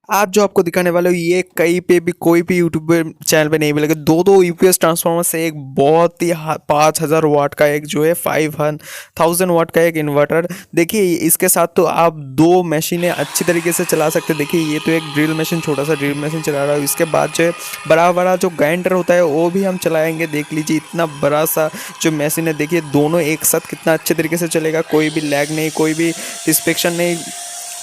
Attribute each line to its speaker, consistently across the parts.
Speaker 1: आज जो आपको दिखाने वाला हूँ ये कहीं पे भी कोई भी यूट्यूब चैनल पे नहीं मिलेगा। दो यूपीएस ट्रांसफार्मर से एक बहुत ही 5,000 वाट का एक जो है 5,000 वाट का एक इन्वर्टर। देखिए इसके साथ तो आप दो मशीनें अच्छी तरीके से चला सकते हैं। देखिए ये तो एक ड्रिल मशीन, छोटा सा ड्रिल मशीन चला रहा है। इसके बाद जो है बड़ा बड़ा जो ग्राइंडर होता है वो भी हम चलाएंगे। देख लीजिए इतना बड़ा सा जो मशीन है, देखिए दोनों एक साथ कितना अच्छे तरीके से चलेगा, कोई भी लैग नहीं, कोई भी डिस्पेक्शन नहीं,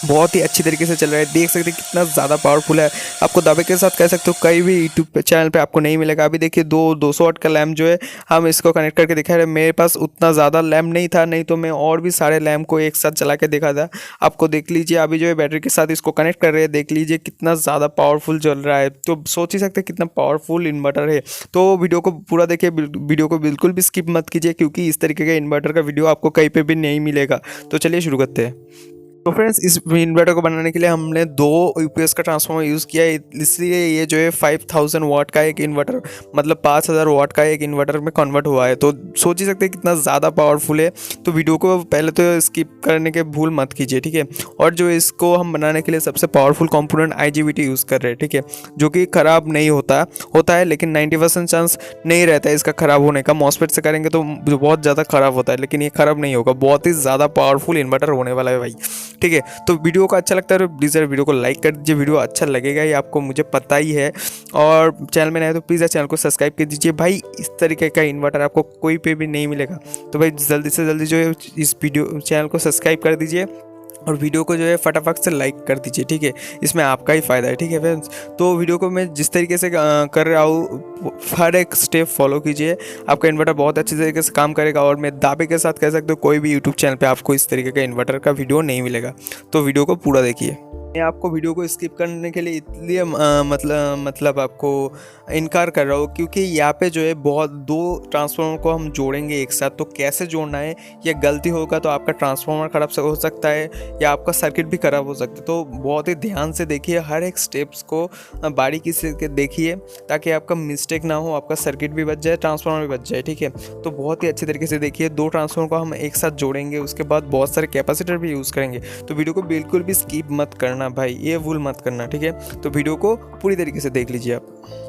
Speaker 1: बहुत ही अच्छी तरीके से चल रहा है। देख सकते हैं कितना ज़्यादा पावरफुल है। आपको दावे के साथ कह सकते हो कहीं भी यूट्यूब चैनल पे आपको नहीं मिलेगा। अभी देखिए 200 वाट का लैम्प जो है हम इसको कनेक्ट करके दिखा रहे हैं। मेरे पास उतना ज़्यादा लैम्प नहीं था, नहीं तो मैं और भी सारे लैम्प को एक साथ चला के देखा था। आपको देख लीजिए अभी जो है बैटरी के साथ इसको कनेक्ट कर रहे हैं, देख लीजिए कितना ज़्यादा पावरफुल चल रहा है। तो सोच ही सकते हैं कितना पावरफुल इन्वर्टर है। तो वीडियो को पूरा देखिए, वीडियो को बिल्कुल भी स्किप मत कीजिए, क्योंकि इस तरीके का इन्वर्टर का वीडियो आपको कहीं पे भी नहीं मिलेगा। तो चलिए शुरू करते हैं। तो फ्रेंड्स इस इन्वर्टर को बनाने के लिए हमने दो यूपीएस का ट्रांसफार्मर यूज़ किया है, इसलिए ये जो है 5,000 वाट का एक इन्वर्टर, मतलब 5,000 वाट का एक इन्वर्टर में कन्वर्ट हुआ है। तो सोच ही सकते हैं कितना ज़्यादा पावरफुल है। तो वीडियो को पहले तो स्किप करने के भूल मत कीजिए, ठीक है। और जो इसको हम बनाने के लिए सबसे पावरफुल कंपोनेंट IGBT यूज़ कर रहे हैं, ठीक है, जो कि ख़राब नहीं होता है, लेकिन 90% चांस नहीं रहता है इसका ख़राब होने का। मॉसफेट से करेंगे तो बहुत ज़्यादा ख़राब होता है, लेकिन ये ख़राब नहीं होगा। बहुत ही ज़्यादा पावरफुल इन्वर्टर होने वाला है भाई, ठीक है। तो वीडियो को अच्छा लगता है तो प्लीज़ यार वीडियो को लाइक कर दीजिए। वीडियो अच्छा लगेगा ये आपको, मुझे पता ही है। और चैनल में नए तो प्लीज़ यार चैनल को सब्सक्राइब कर दीजिए भाई। इस तरीके का इन्वर्टर आपको कोई पे भी नहीं मिलेगा। तो भाई जल्दी से जल्दी जो है इस वीडियो चैनल को सब्सक्राइब कर दीजिए और वीडियो को जो है फटाफट से लाइक कर दीजिए, ठीक है। इसमें आपका ही फ़ायदा है, ठीक है फ्रेंड्स। तो वीडियो को मैं जिस तरीके से कर रहा हूँ हर एक स्टेप फॉलो कीजिए, आपका इन्वर्टर बहुत अच्छी तरीके से काम करेगा। और मैं दावे के साथ कह सकते हो कोई भी यूट्यूब चैनल पे आपको इस तरीके का इन्वर्टर का वीडियो नहीं मिलेगा। तो वीडियो को पूरा देखिए। मैं आपको वीडियो को स्किप करने के लिए इसलिए मतलब आपको इनकार कर रहा हूँ, क्योंकि यहाँ पे जो है बहुत दो ट्रांसफार्मर को हम जोड़ेंगे एक साथ। तो कैसे जोड़ना है, ये गलती होगा तो आपका ट्रांसफार्मर ख़राब हो सकता है या आपका सर्किट भी ख़राब हो सकता है। तो बहुत ही ध्यान से देखिए, हर एक स्टेप्स को बारीकी से देखिए, ताकि आपका मिस्टेक ना हो, आपका सर्किट भी बच जाए, ट्रांसफार्मर भी बच जाए, ठीक है। तो बहुत ही अच्छी तरीके से देखिए, दो ट्रांसफार्मर को हम एक साथ जोड़ेंगे, उसके बाद बहुत सारे कैपेसिटर भी यूज़ करेंगे। तो वीडियो को बिल्कुल भी स्किप मत करना भाई, ये भूल मत करना, ठीक है। तो वीडियो को पूरी तरीके से देख लीजिए आप।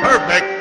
Speaker 2: Perfect.